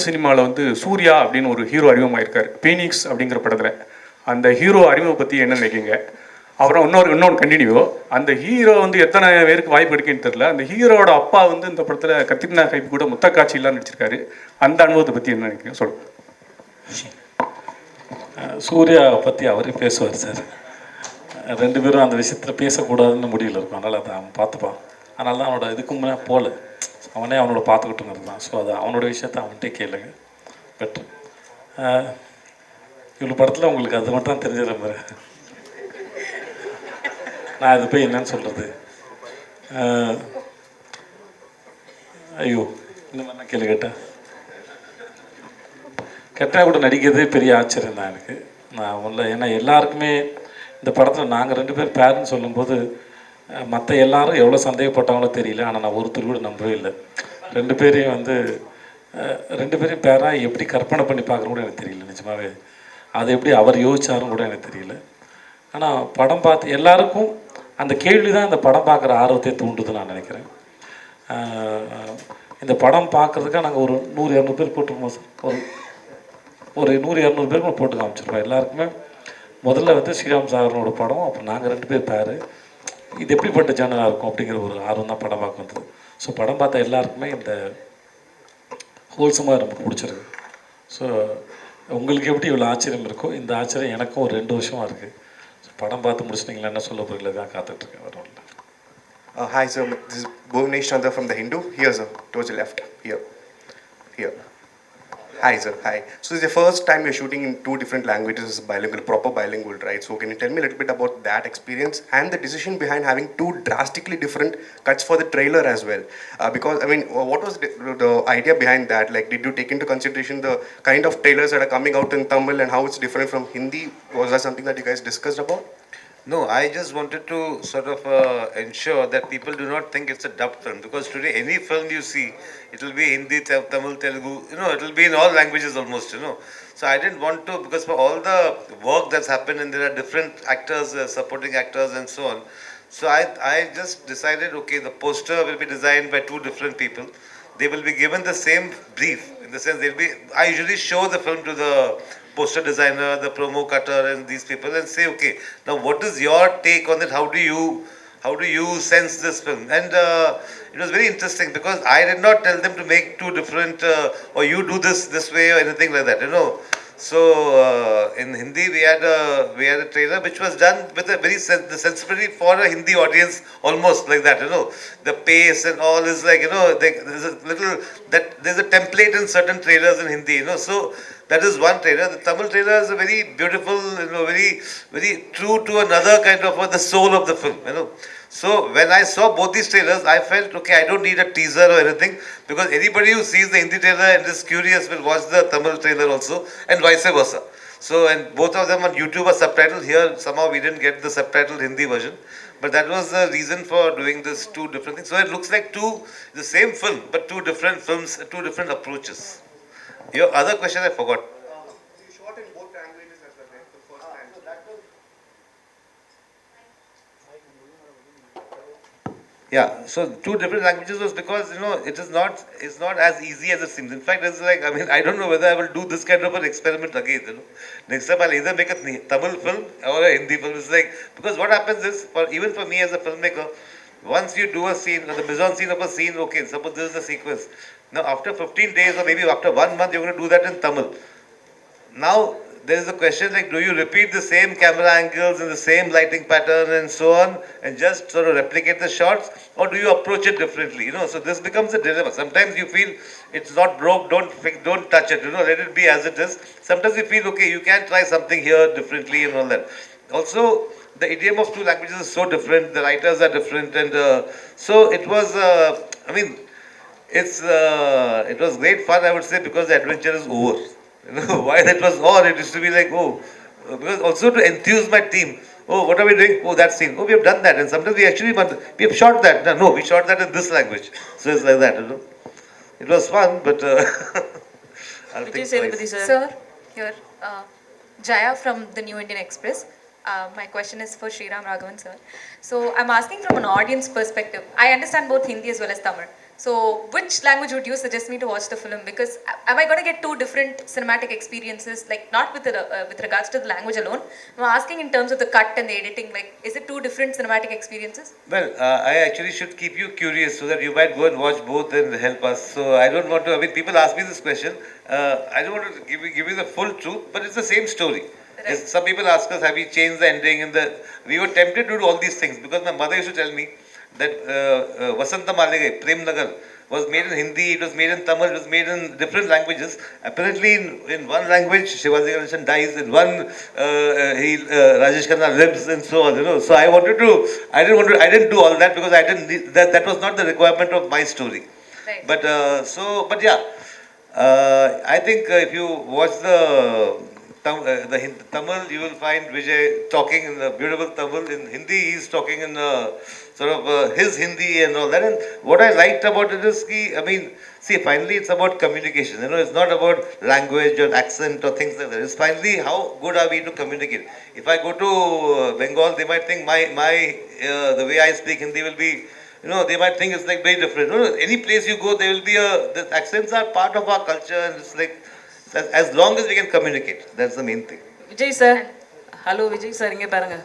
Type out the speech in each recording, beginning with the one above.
சினிமாவில் வந்து சூர்யா அப்படின்னு ஒரு ஹீரோ அறிமுகமாயிருக்கார் பீனிக்ஸ் அப்படிங்கிற படத்தில். அந்த ஹீரோ அறிமுகம் பற்றி என்ன நினைக்கிங்க? அப்புறம் இன்னொன்று கண்டினியூ, அந்த ஹீரோ வந்து எத்தனை பேருக்கு வாய்ப்பு எடுக்குன்னு தெரில. அந்த ஹீரோட அப்பா வந்து இந்த படத்தில் கத்திரினா கைப் கூட முத்த காட்சியெல்லாம் நடிச்சிருக்காரு. அந்த அனுபவத்தை பற்றி என்ன நினைக்கிறீங்க சொல்லுங்கள். சூர்யா பற்றி அவரே பேசுவார் சார். ரெண்டு பேரும் அந்த விஷயத்தில் பேசக்கூடாதுன்னு முடிவில் இருக்கும். அதனால் அதை அவன் பார்த்துப்பான். அதனால தான் அவனோட இதுக்கு முன்னே போகல. அவனே அவனோட பார்த்துக்கிட்டுங்கிறது தான். ஸோ அது அவனோட விஷயத்த அவன்கிட்டே கேளுங்க பெட்ரு. இவ்வளோ படத்தில் உங்களுக்கு அது மட்டும் தான் தெரிஞ்சிட மாதிரி. நான் இது போய் என்னன்னு சொல்கிறது? ஐயோ, இந்த மாதிரி நான் கேள்வி கேட்டால் கூட நடிக்கிறதே பெரிய ஆச்சரியம் தான் எனக்கு. நான் உள்ள ஏன்னா எல்லாருக்குமே இந்த படத்தில் நாங்கள் ரெண்டு பேர் பேருன்னு சொல்லும்போது மற்ற எல்லாரும் எவ்வளோ சந்தேகப்பட்டாங்களோ தெரியல. ஆனால் நான் ஒருத்தர் கூட நம்பவே இல்லை. ரெண்டு பேரையும் பேராக எப்படி கற்பனை பண்ணி பார்க்குறோம் கூட எனக்கு தெரியல நிஜமாகவே. அதை எப்படி அவர் யோசிச்சாரும் கூட எனக்கு தெரியல. ஆனால் படம் பார்த்து எல்லாருக்கும் அந்த கேள்வி தான் இந்த படம் பார்க்குற ஆர்வத்தை தூண்டுதுன்னு நான் நினைக்கிறேன். இந்த படம் பார்க்குறதுக்காக நாங்கள் ஒரு 100-200 பேர் போட்டிருக்கோம் சார். ஒரு 100-200 பேருக்கு போட்டு காமிச்சிருக்கோம். எல்லாருக்குமே முதல்ல வந்து ஸ்ரீராம் சாகரனோட படம், அப்புறம் நாங்கள் ரெண்டு பேர் பேர் இது எப்படிப்பட்ட சேனலாக இருக்கும் அப்படிங்கிற ஒரு ஆர்வம் தான் படம் பார்க்க வந்தது. ஸோ படம் பார்த்த எல்லாருக்குமே இந்த ஹோல்சமாக ரொம்ப பிடிச்சிருக்கு. ஸோ உங்களுக்கு எப்படி இவ்வளோ ஆச்சரியம் இருக்கோ இந்த ஆச்சரியம் எனக்கும் ஒரு 2 வருஷமாக இருக்குது. ஸோ படம் பார்த்து முடிச்சிட்டிங்களா என்ன சொல்ல போகிறீங்களா தான் காத்துட்ருக்கேன். வரும் இல்லை. Hi sir, this is Bhuvnesh Chandra from The Hindu. Here sir, towards the left. Here. Hi sir, hi. So this is the first time you're shooting in 2 different languages, bilingual, proper bilingual, right? So can you tell me a little bit about that experience and the decision behind having 2 drastically different cuts for the trailer as well? Because I mean, what was the idea behind that? Like, did you take into consideration the kind of trailers that are coming out in Tamil and how it's different from Hindi? Was that something that you guys discussed about? No, I just wanted to sort of ensure that people do not think it's a dubbed film, because today any film you see, it will be Hindi, Tamil, Telugu, it will be in all languages almost, So I didn't want to, because for all the work that's happened and there are different actors, supporting actors and so on. So I just decided, okay, the poster will be designed by 2 different people. They will be given the same brief, in the sense I usually show the film to the poster designer, the promo cutter and these people and say, okay, now what is your take on it? How do you sense this film? And it was very interesting because I did not tell them to make 2 different or you do this way or anything like that, So in Hindi we had a trailer which was done with a very the sensibility for a Hindi audience, almost like that, The pace and all is like, there's a little there's a template in certain trailers in Hindi, So that is one trailer. The Tamil trailer is a very beautiful, very very true to another kind of the soul of the film, So when I saw both these trailers, I felt, okay, I don't need a teaser or anything, because anybody who sees the Hindi trailer and is curious will watch the Tamil trailer also, and vice versa. So, and both of them on YouTube are subtitled. Here, somehow we didn't get the subtitled Hindi version, but that was the reason for doing this 2 different things. So it looks like the same film, but 2 different films, 2 different approaches. Your other question I forgot. You shot in both languages as well, right? The first time. Yeah, so 2 different languages was because it's not as easy as it seems. In fact, it's like, I don't know whether I will do this kind of an experiment again. Next time I'll either make a Tamil film or a Hindi film. It's like, because what happens is, even for me as a filmmaker, once you do a scene, the mise-en-scene of a scene, okay, suppose this is the sequence. Now after 15 days or maybe after 1 month, you're going to do that in Tamil. Now there is a question like, do you repeat the same camera angles and the same lighting pattern and so on and just sort of replicate the shots, or do you approach it differently? So this becomes a dilemma. Sometimes you feel it's not broke, don't touch it, let it be as it is. Sometimes you feel, okay, you can try something here differently and all that. Also, the idiom of 2 languages is so different, the writers are different, and so it was it was great fun, I would say, because the adventure is over. Why that was on, it used to be like, because also to enthuse my team. Oh, what are we doing? Oh, that scene. Oh, we have done that. And sometimes we have shot that. No, we shot that in this language. So it's like that, It was fun, but I'll think twice. Sir, here, Jaya from the New Indian Express. My question is for Sriram Raghavan, sir. So I'm asking from an audience perspective. I understand both Hindi as well as Tamil. So, which language would you suggest me to watch the film? Because am I going to get two different cinematic experiences? Like, not with regards to the language alone. I'm asking in terms of the cut and the editing. Like, is it two different cinematic experiences? Well, I actually should keep you curious so that you might go and watch both and help us. So I don't want to. I mean, people ask me this question. I don't want to give you the full truth, but it's the same story. Right. Yes, some people ask us, have we changed the ending? We were tempted to do all these things because my mother used to tell me that Vasanta Maligai, Prem Nagar, was made in Hindi, it was made in Tamil, it was made in different languages. Apparently, in one language, Shivaji Ganeshan dies, in one, Rajesh Khanna lives, and so on. You know, so I didn't do all that because I didn't need, that was not the requirement of my story. Right. But yeah, I think if you watch the Tamil, you will find Vijay talking in the beautiful Tamil. In Hindi, he's talking in sort of his Hindi and all that. And what I liked about it is, I mean, see, finally it's about communication. You know, it's not about language or accent or things like that. It's finally how good are we to communicate. If I go to Bengal, they might think the way I speak Hindi will be, you know, they might think it's like very different. You know, any place you go, there will be the accents are part of our culture, and it's like as long as we can communicate, that's the main thing. Vijay sir, hello Vijay sir, இங்கே பாருங்க.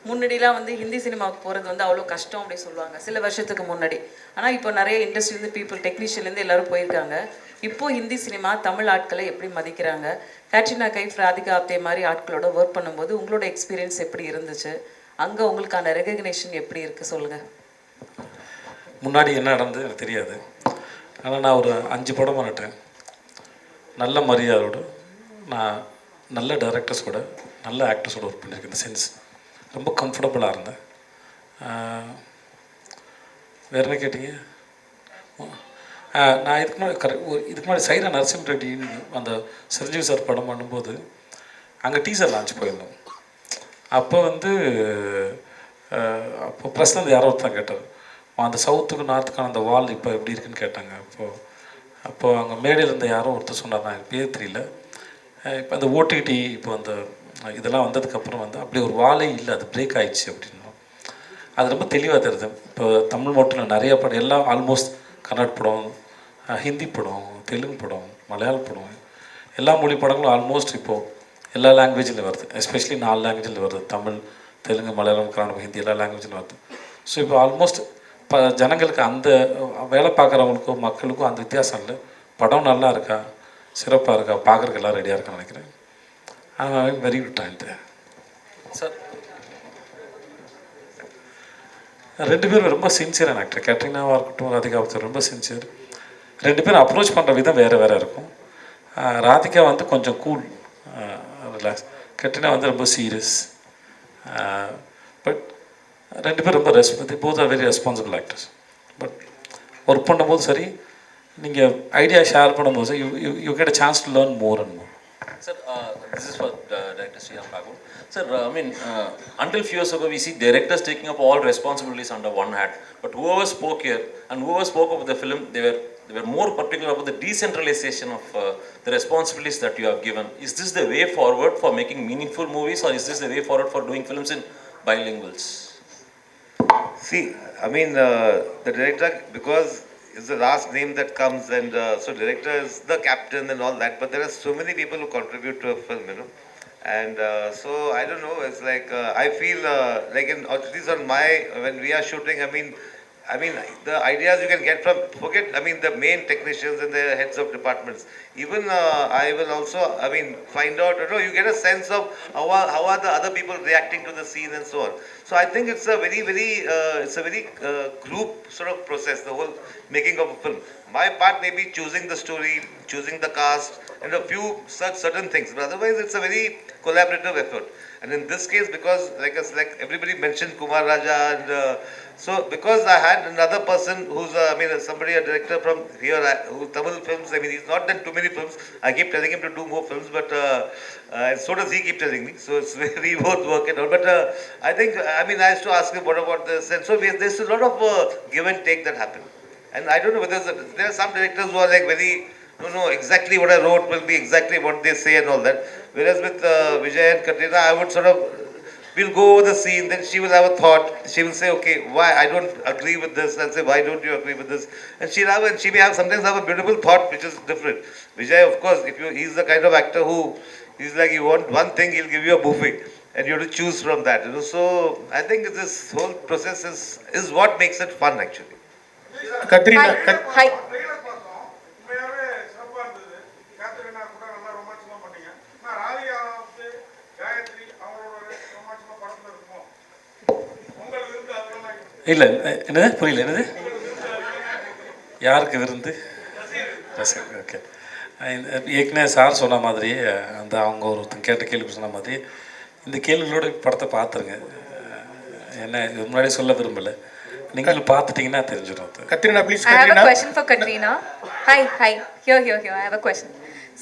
முன்னாடிலாம் வந்து ஹிந்தி சினிமாவுக்கு போகிறது வந்து அவ்வளோ கஷ்டம் அப்படி சொல்லுவாங்க சில வருஷத்துக்கு முன்னாடி. ஆனால் இப்போ நிறைய இண்டஸ்ட்ரியிலேருந்து பீப்புள், டெக்னீஷியன்லேருந்து எல்லோரும் போயிருக்காங்க. இப்போது ஹிந்தி சினிமா தமிழ் ஆட்களை எப்படி மதிக்கிறாங்க? கேட்ரினா கைஃப், ராதிகா ஆப்தே மாதிரி ஆட்களோட ஒர்க் பண்ணும்போது உங்களோட எக்ஸ்பீரியன்ஸ் எப்படி இருந்துச்சு? அங்கே உங்களுக்கான ரெகக்னேஷன் எப்படி இருக்குது சொல்லுங்கள். முன்னாடி என்ன நடந்தது எனக்கு தெரியாது. ஆனால் நான் ஒரு 5 படம் பண்ணிட்டேன். நல்ல மரியாதையோடு நான் நல்ல டைரக்டர்ஸோட நல்ல ஆக்டர்ஸோட ஒர்க் பண்ணியிருக்கேன். இந்த சென்ஸ் ரொம்ப கம்ஃபர்டபுளாக இருந்தேன். வேறு என்ன கேட்டீங்க? நான் இதுக்கு முன்னாடி சைரா நரசிம்ம ரெட்டி அந்த சிரஞ்சீவி சார் படம் பண்ணும்போது அங்கே டீசர் லான்ச் போயிருந்தோம். அப்போ வந்து அப்போ பிரசிடண்ட் யாரோ ஒருத்தன் கேட்டார், அந்த சவுத்துக்கு நார்த்துக்கான அந்த வால் இப்போ எப்படி இருக்குன்னு கேட்டாங்க. அப்போது அங்கே மேடையில் இருந்த யாரோ ஒருத்தர் சொன்னார், நான் எனக்கு பேர் தெரியல. இப்போ அந்த ஓடிடி இப்போ அந்த இதெல்லாம் வந்ததுக்கப்புறம் வந்து அப்படி ஒரு வாலே இல்லை, அது பிரேக் ஆகிடுச்சு அப்படின்னா அது ரொம்ப தெளிவாக தெரியுது. இப்போ தமிழ் மட்டும் இல்லை, நிறைய படம் எல்லாம் ஆல்மோஸ்ட் கன்னட படம், ஹிந்தி படம், தெலுங்கு படம், மலையாள படம், எல்லா மொழி படங்களும் ஆல்மோஸ்ட் இப்போது எல்லா லாங்குவேஜில் வருது. எஸ்பெஷலி 4 லாங்குவேஜில் வருது. தமிழ், தெலுங்கு, மலையாளம், கன்னடம், ஹிந்தி எல்லா லாங்குவேஜில் வருது. ஸோ இப்போ ஆல்மோஸ்ட் ஜனங்களுக்கு அந்த வேலை பார்க்குறவங்களுக்கும் மக்களுக்கும் அந்த வித்தியாசம் இல்லை. படம் நல்லா இருக்கா, சிறப்பாக இருக்கா, பார்க்குறதுக்கு எல்லாம் ரெடியாக இருக்கான்னு நினைக்கிறேன். ஆனால் வெரி குட் டைம் சார். 2 பேரும் ரொம்ப சின்சியரான ஆக்டர். கேட்ரினாவாக இருக்கட்டும், ராதிகா ஆப்தே ரொம்ப சின்சியர். 2 பேரும் அப்ரோச் பண்ணுற விதம் வேறு வேறு இருக்கும். ராதிகா வந்து கொஞ்சம் கூல், ரிலாக்ஸ். கேட்ரினா வந்து ரொம்ப சீரியஸ். பட் 2 பேரும் ரொம்ப both are very responsible actors. But work பண்ணும்போது சரி, நீங்கள் ஐடியா ஷேர் பண்ணும்போது you get a chance to learn more and more. Sir, this is for Director Sriram Pagul. Sir, I mean, until few years ago, we see directors taking up all responsibilities under one hat. But whoever spoke here and whoever spoke of the film, they were more particular about the decentralization of the responsibilities that you have given. Is this the way forward for making meaningful movies, or is this the way forward for doing films in bilinguals? See, I mean, the director, because it's the last name that comes, and so director is the captain and all that, but there are so many people who contribute to a film, you know. And so I don't know, it's like I feel like at least on when we are shooting, I mean, the ideas you can get from, the main technicians and the heads of departments. Even I will also, find out, you know, you get a sense of how are the other people reacting to the scene and so on. So I think it's a very group sort of process, the whole making of a film. My part may be choosing the story, choosing the cast, and a few such certain things. But otherwise, it's a very collaborative effort. And in this case, because like everybody mentioned Kumar Raja, and so because I had another person who's somebody, a director from here, who Tamil films. I mean, he's not done too many films. I keep telling him to do more films, but and so does he keep telling me. So it's we both work it out. But I think I used to ask him what about this, and so there's a lot of give and take that happen. And I don't know whether there are some directors who are like very, no, exactly what I wrote will be exactly what they say and all that. Whereas with Vijay and Katrina, I would sort of we'll go over the scene, then she will have a thought. She will say, okay, why I don't agree with this, and say, why don't you agree with this? And she may have sometimes have a beautiful thought which is different. Vijay, of course, he's the kind of actor who, he's like, you want one thing, he'll give you a buffet, and you have to choose from that. So I think this whole process is what makes it fun, actually. Katrina Hi. Trailer பார்த்தோம் உண்மையாவே சிறப்பா இருந்தது. Katerina கூட நல்லா ரொமான்ஸ்லாம் பண்ணீங்க. நான் ராதிகா வந்து காயத்ரி அவங்களோட ரொமான்ஸ்லாம் படத்துல இருக்குமோ உங்களுக்கு இருந்து அதெல்லாம் இல்லை என்னது புரியல என்னது யாருக்கு விருந்து ரசிகர் ஓகே ஏற்கனவே சார் சொன்ன மாதிரி அந்த அவங்க ஒருத்தங்க கேட்ட கேள்வி சொன்ன மாதிரி இந்த கேள்விகளோட படத்தை பார்த்துருங்க என்ன இது முன்னாடி சொல்ல விரும்பலை நீங்களும் பார்த்துட்டிங்கன்னா தெரிஞ்சிடும் அது Katrina please I have a Katrina question for Katrina. Hi. Here. I have a question.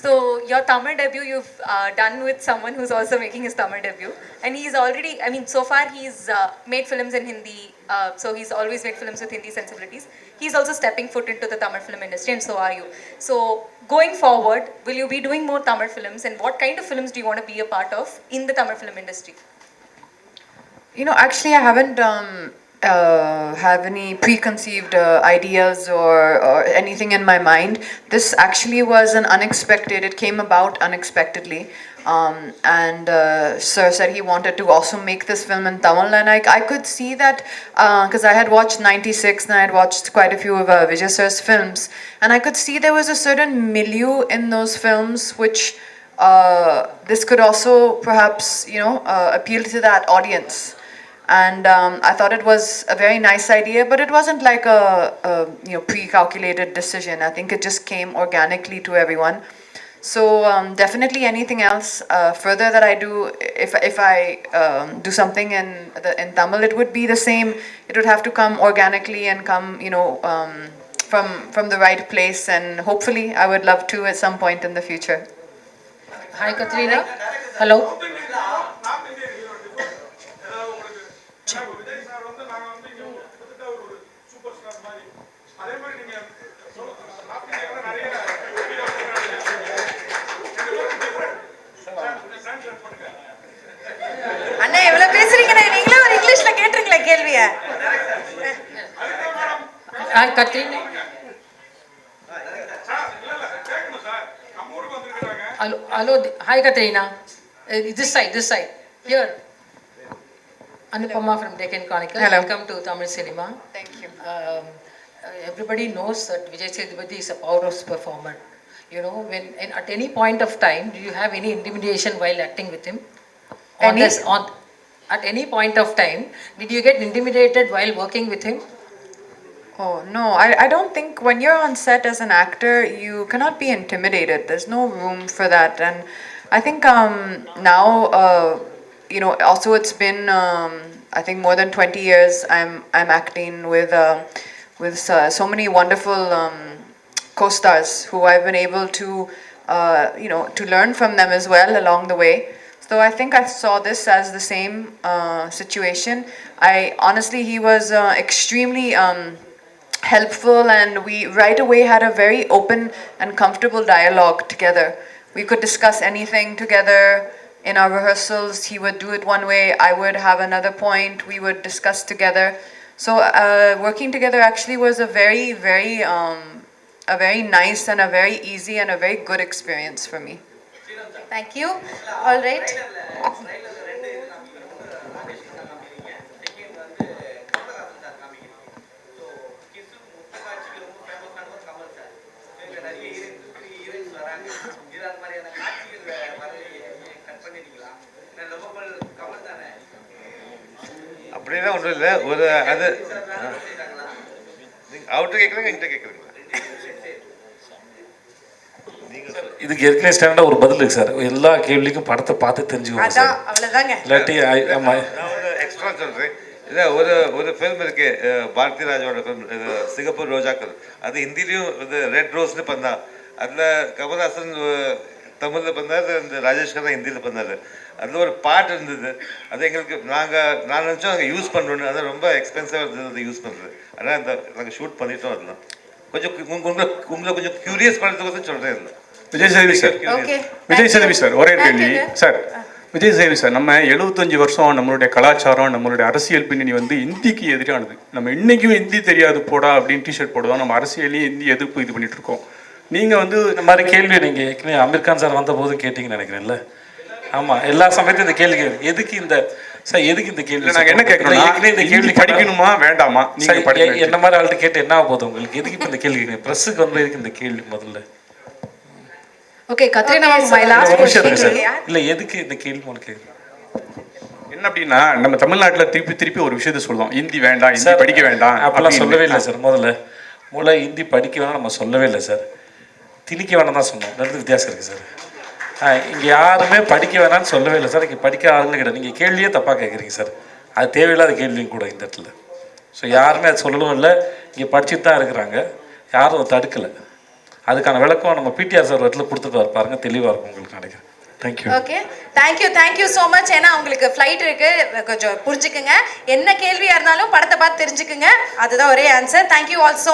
So your Tamil debut you've done with someone who's also making his Tamil debut, and he's already, I mean, so far he's made films in Hindi. So he's always made films with Hindi sensibilities. He's also stepping foot into the Tamil film industry, and so are you. So going forward, will you be doing more Tamil films, and what kind of films do you want to be a part of in the Tamil film industry? You know, actually, I haven't have any preconceived ideas or anything in my mind. This actually was an unexpected. It came about unexpectedly, and Sir said he wanted to also make this film in Tamil, and I could see that because I had watched 96 and I had watched quite a few of Vijay Sir's films, and I could see there was a certain milieu in those films which this could also perhaps appeal to that audience. And I thought it was a very nice idea, but it wasn't like a pre-calculated decision. I think it just came organically to everyone. So definitely anything else further that I do, if I do something in Tamil, it would be the same. It would have to come organically and come, from the right place. And hopefully, I would love to at some point in the future. Hi, Katrina. Hello. North Indian hero ஏதாவது உங்களுக்கு இப்போ Vijay sir வந்து நாங்கள் வந்து இங்கே கிட்டத்தட்ட ஒரு super star மாதிரி அதே மாதிரி நீங்கள் நார்த் இந்தியாவில் நிறைய அண்ணா எவ்வளவு பேசுறீங்கண்ணே நீங்களே ஒரு இங்கிலீஷ்ல கேட்டுருங்களே கேள்விய கத்ரீனா கேட்கணும் சார் நம்ம ஊருக்கு வந்துருக்காங்க hello hi Katrina this side here Anupama from Deccan Chronicle. Hello. Welcome to Tamil cinema. Thank you. Everybody knows that Vijay Sethupathi is a powerhouse performer. You know, at any point of time, do you have any intimidation while acting with him? At any point of time, did you get intimidated while working with him? Oh, no, I don't think when you're on set as an actor, you cannot be intimidated. There's no room for that. And I think now, also it's been, I think more than 20 years I'm acting with so many wonderful co-stars who I've been able to, to learn from them as well along the way. So I think I saw this as the same situation. Honestly, he was extremely helpful, and we right away had a very open and comfortable dialogue together. We could discuss anything together. In our rehearsals, he would do it one way, I would have another point, we would discuss together. So working together actually was a very, very, a very nice and a very easy and a very good experience for me. Thank you. All right. அப்படிலாம் ஒன்றும் இல்லை ஒரு அது அவர்கிட்ட கேட்குறீங்க என்கிட்ட கேட்குறீங்களா இதுக்கு ஏற்கனவே ஸ்டாண்டர்டாக ஒரு பதில் இருக்கு சார் எல்லா கேள்விக்கும் படத்தை பார்த்து தெரிஞ்சுக்கோங்க சார் அவ்வளவுதாங்க இல்லாட்டி ஆமாம் நான் ஒரு எக்ஸ்ட்ரா சொல்கிறேன் இல்லை ஒரு ஃபில்ம் இருக்கு பாரதி ராஜாவோட ஃபில்ம் இது சிங்கப்பூர் ரோஜாக்கள் அது ஹிந்திலையும் இது ரெட் ரோஸ்னு பண்ணா அதில் கமல்ஹாசன் தமிழில் பண்ணார் இந்த ராஜேஷ் கண்ணா ஹிந்தியில் பண்ணார் அதில் ஒரு பாட்டு இருந்தது அது எங்களுக்கு நான் நினச்சோம் அங்கே யூஸ் பண்ணுறோன்னு அது ரொம்ப எக்ஸ்பென்சிவாக இருந்தது அதை யூஸ் பண்ணுறது ஆனால் நாங்கள் ஷூட் பண்ணிட்டோம் அதெல்லாம் கொஞ்சம் உங்களை கொஞ்சம் க்யூரியஸ் பண்ணுறதுக்கு வந்து சொல்கிறேன் இல்லை Vijay Sethupathi sir Okay. Vijay Sethupathi sir ஒரே கேள்வி சார் விஜய் சேவி சார், நம்ம 75 வருஷம் நம்மளுடைய கலாச்சாரம், நம்மளுடைய அரசியல் பின்னணி வந்து இந்திக்கு எதிரானது. நம்ம இன்னைக்கும் ஹிந்தி தெரியாது போடா அப்படின்னு டிஷர்ட் போடுவோம். நம்ம அரசியலையும் ஹிந்தி எதிர்ப்பு இது பண்ணிட்டு இருக்கோம். நீங்கள் வந்து இந்த மாதிரி கேள்வி நீங்கள் ஏற்கனவே அமீர் கான் சார் வந்த போது கேட்டிங்கன்னு நினைக்கிறேன்ல. ஆமாம், எல்லா சமயத்தையும் இந்த கேள்வி எதுக்கு இந்த சார் எதுக்கு இந்த கேள்வி நாங்கள் என்ன கேட்குறோம், ஏற்கனவே இந்த கேள்வி படிக்கணுமா வேண்டாமா, நீங்கள் படிக்க என்ன மாதிரி ஆள்கிட்ட கேட்டு என்ன ஆக போகுது உங்களுக்கு? எதுக்கு இப்போ இந்த கேள்வி கேட்குறீங்க? ப்ரெஸ்ஸுக்கு வந்து எதுக்கு இந்த கேள்வி முதல்ல? Okay, Katrina, my இல்ல, last ஒரு நிமிஷம் இருங்க question. சார். இல்லை எதுக்கு இந்த கேள்வி உங்களுக்கு? என்ன அப்படின்னா, நம்ம தமிழ்நாட்டில் திருப்பி ஒரு விஷயத்த சொல்லுவோம், ஹிந்தி வேண்டாம், ஹிந்தி சார், படிக்க வேண்டாம் அப்பெல்லாம் சொல்லவே இல்லை சார். முதல்ல ஹிந்தி படிக்க வேணாம் நம்ம சொல்லவே இல்லை சார். திணிக்க வேணாம் தான் சொன்னோம். ரெண்டு வித்தியாசம் இருக்குது சார். இங்கே யாருமே படிக்க வேணாம்னு சொல்லவே இல்லை சார். இங்கே படிக்க ஆளுங்க கிடையாது. நீங்கள் கேள்வியே தப்பாக கேட்குறீங்க சார். அது தேவையில்லாத கேள்வியும் கூட இந்த இடத்துல. ஸோ யாருமே அது சொல்லவும் இல்லை. இங்கே படிச்சுட்டு தான் இருக்கிறாங்க, யாரும் தடுக்கலை. அதுக்கான விளக்கம் நம்ம பிடிஆர் சார் இடத்துல கொடுத்துட்டு பாருங்க, தெளிவாக இருக்கும் உங்களுக்கு நினைக்கிறேன். Thank you. Okay, thank you so much. ஏன்னா உங்களுக்கு ஃப்ளைட் இருக்கு, கொஞ்சம் புரிஞ்சுக்குங்க. என்ன கேள்வியாக இருந்தாலும் படத்தை பார்த்து தெரிஞ்சுக்குங்க. அதுதான் ஒரே ஆன்சர். Thank you also.